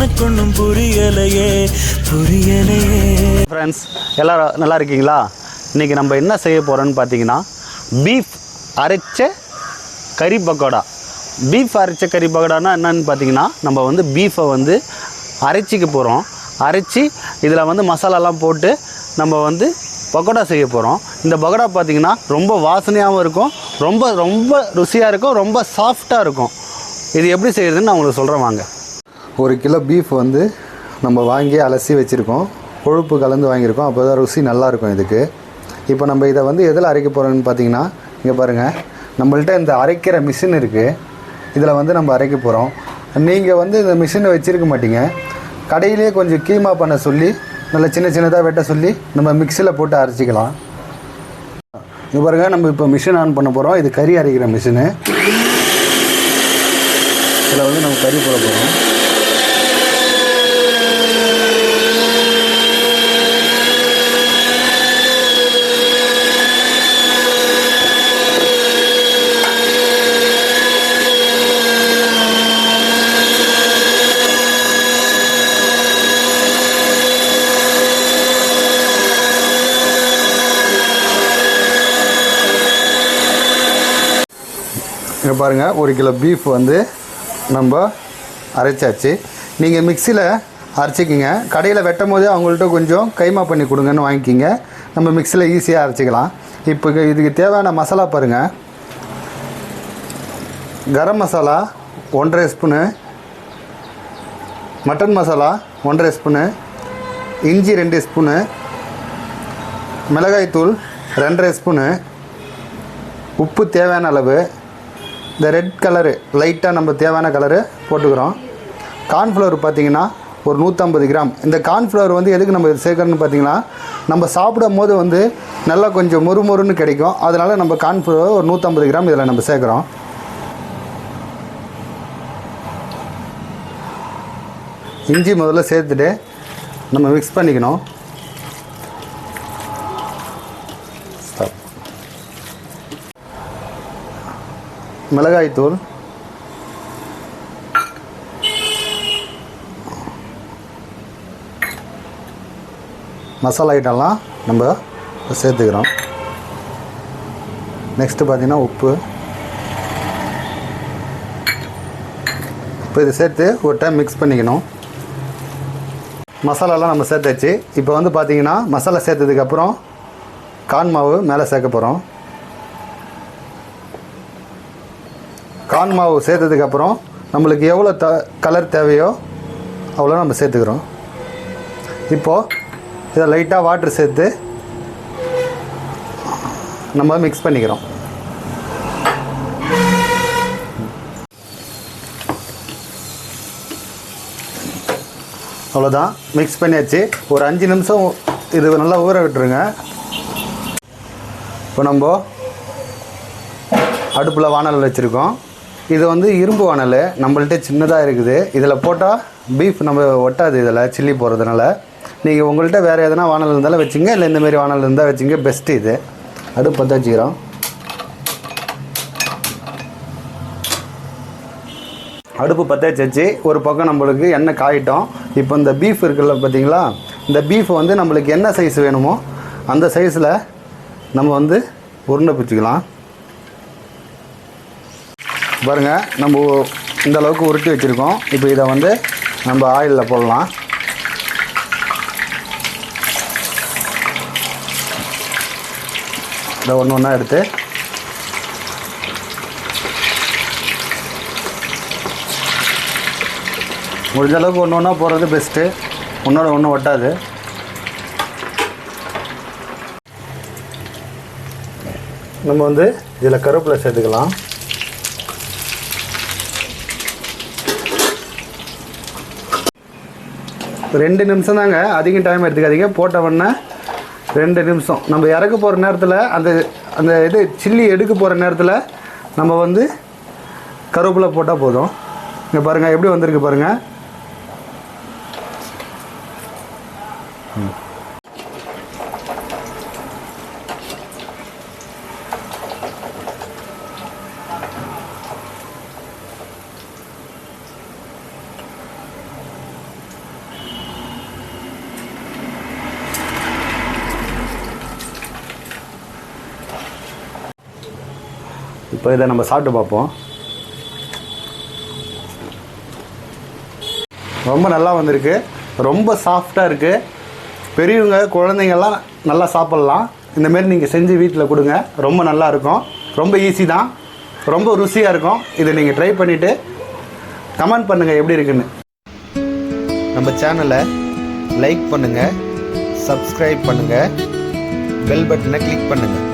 எனக்கு ஒன்றும் புரியலையே புரியலையே. ஃப்ரெண்ட்ஸ் எல்லோரும் நல்லா இருக்கீங்களா? இன்றைக்கி நம்ம என்ன செய்ய போகிறோன்னு பார்த்தீங்கன்னா பீஃப் அரைச்ச கறி பக்கோடா. பீஃப் அரைச்ச கறி பக்கோடானா என்னன்னு பார்த்தீங்கன்னா நம்ம வந்து பீஃபை வந்து அரைச்சிக்க போகிறோம். அரைச்சி இதில் வந்து மசாலாலாம் போட்டு நம்ம வந்து பக்கோடா செய்ய போகிறோம். இந்த பக்கோடா பார்த்திங்கன்னா ரொம்ப வாசனையாகவும் இருக்கும், ரொம்ப ரொம்ப ருசியாக இருக்கும், ரொம்ப சாஃப்டாக இருக்கும். இது எப்படி செய்கிறதுன்னு நான் உங்களுக்கு சொல்கிறேன் வாங்க. 1 கிலோ பீஃப் வந்து நம்ம வாங்கி அலசி வச்சுருக்கோம். கொழுப்பு கலந்து வாங்கியிருக்கோம். அப்போ தான் ருசி நல்லாயிருக்கும் இதுக்கு. இப்போ நம்ம இதை வந்து எதில் அரைக்க போகிறோம்னு பார்த்தீங்கன்னா இங்கே பாருங்கள், நம்மள்ட்ட இந்த அரைக்கிற மிஷின் இருக்குது. இதில் வந்து நம்ம அரைக்க போகிறோம். நீங்கள் வந்து இந்த மிஷினை வச்சுருக்க மாட்டீங்க. கடையிலே கொஞ்சம் கீமா பண்ண சொல்லி நல்லா சின்ன சின்னதாக வெட்ட சொல்லி நம்ம மிக்சியில் போட்டு அரைச்சிக்கலாம். இங்கே பாருங்கள், நம்ம இப்போ மிஷின் ஆன் பண்ண போகிறோம். இது கறி அரைக்கிற மிஷினு. இதில் வந்து நம்ம கறி போட போகிறோம். இங்கே பாருங்கள், 1 கிலோ பீஃப் வந்து நம்ம அரைச்சாச்சு. நீங்கள் மிக்சியில் அரைச்சிக்கிங்க. கடையில் வெட்டும் போதே அவங்கள்ட்ட கொஞ்சம் கைமா பண்ணி கொடுங்கன்னு வாங்கிக்கிங்க. நம்ம மிக்சியில் ஈஸியாக அரைச்சிக்கலாம். இப்போ இதுக்கு தேவையான மசாலா பாருங்கள். Garam masala 1.5 spoon, mutton masala 1.5 spoon, இஞ்சி 2 ஸ்பூனு, மிளகாய்த்தூள் 2.5 ஸ்பூனு, உப்பு தேவையான அளவு, இந்த ரெட் கலரு லைட்டாக நம்ம தேவையான கலரு போட்டுக்கிறோம். கார்ன்ஃப்ளவர் பார்த்திங்கன்னா ஒரு 150 கிராம். இந்த கார்ன்ஃப்ளவர் வந்து எதுக்கு நம்ம சேர்க்கணும்னு பார்த்திங்கன்னா நம்ம சாப்பிடும் போது வந்து நல்லா கொஞ்சம் மொறுமொறுன்னு கிடைக்கும். அதனால் நம்ம கார்ன்ஃப்ளவர் ஒரு 150 கிராம் இதில் நம்ம சேர்க்குறோம். இஞ்சி முதல்ல சேர்த்துட்டு நம்ம மிக்ஸ் பண்ணிக்கணும். மிளகாய்த்தூள், மசாலா ஐட்டம்லாம் நம்ம சேர்த்துக்கிறோம். நெக்ஸ்ட்டு பார்த்திங்கன்னா உப்பு. இப்போ இதை சேர்த்து ஒரு டைம் மிக்ஸ் பண்ணிக்கணும். மசாலாலாம் நம்ம சேர்த்தாச்சு. இப்போ வந்து பார்த்திங்கன்னா மசாலா சேர்த்ததுக்கப்புறம் கார்ன் மாவு மேலே சேர்க்க போகிறோம். கார்ன் மாவு சேர்த்ததுக்கப்புறம் நம்மளுக்கு எவ்வளோ கலர் தேவையோ அவ்வளோ நம்ம சேர்த்துக்கிறோம். இப்போது இதை லைட்டாக வாட்டர் சேர்த்து நம்ம மிக்ஸ் பண்ணிக்கிறோம். அவ்வளோதான், மிக்ஸ் பண்ணியாச்சு. ஒரு 5 நிமிஷம் இது நல்லா ஊற விட்டுருங்க. இப்போ நம்ம அடுப்பில் வானல் வச்சுருக்கோம். இது வந்து இரும்பு வானல், நம்மள்ட்ட சின்னதாக இருக்குது. இதில் போட்டால் பீஃப் நம்ம ஒட்டாது. இதில் சில்லி போடுறதுனால நீங்கள் உங்கள்கிட்ட வேறு எதனா வானல் இருந்தாலும் வச்சுங்க, இல்லை இந்தமாரி வானல் இருந்தால் வச்சுங்க, பெஸ்ட்டு. இது அடுப்பு பற்ற வச்சுக்கிறோம். அடுப்பு பற்ற வச்சு ஒரு பக்கம் நம்மளுக்கு எண்ணெய் காயிட்டோம். இப்போ இந்த பீஃப் இருக்குல்ல பார்த்தீங்களா, இந்த பீஃப் வந்து நம்மளுக்கு என்ன சைஸ் வேணுமோ அந்த சைஸில் நம்ம வந்து உருண்டை பிடிச்சிக்கலாம். பாருங்கள், நம்ம இந்த அளவுக்கு உருட்டி வச்சுருக்கோம். இப்போ இதை வந்து நம்ம ஆயிலில் போடலாம். இதை ஒன்று ஒன்றா எடுத்து முடிஞ்ச அளவுக்கு ஒன்று ஒன்றா போடுறது பெஸ்ட்டு. ஒன்றோட ஒன்று ஒட்டாது. நம்ம வந்து இதில் கருவேப்பிலை சேர்த்துக்கலாம். ரெண்டு நிமிஷம் தாங்க, அதிகம் டைம் எடுத்துக்காதீங்க. போட்ட உடனே 2 நிமிஷம். நம்ம இறக்க போகிற நேரத்தில் அந்த இது சில்லி எடுக்க போகிற நேரத்தில் நம்ம வந்து கருவேப்பிலை போட்டால் போதும். இங்கே பாருங்கள் எப்படி வந்திருக்கு பாருங்கள். இப்போ இதை நம்ம சாப்பிட்டு பார்ப்போம். ரொம்ப நல்லா வந்திருக்கு. ரொம்ப சாஃப்டாக இருக்குது. பெரியவங்க குழந்தைங்கள்லாம் நல்லா சாப்பிட்லாம். இந்தமாரி நீங்கள் செஞ்சு வீட்டில் கொடுங்க. ரொம்ப நல்லா இருக்கும். ரொம்ப ஈஸி தான். ரொம்ப ருசியாக இருக்கும். இதை நீங்கள் ட்ரை பண்ணிவிட்டு கமெண்ட் பண்ணுங்கள் எப்படி இருக்குன்னு. நம்ம சேனலை லைக் பண்ணுங்கள், சப்ஸ்கிரைப் பண்ணுங்கள், பெல் பட்டனை கிளிக் பண்ணுங்கள்.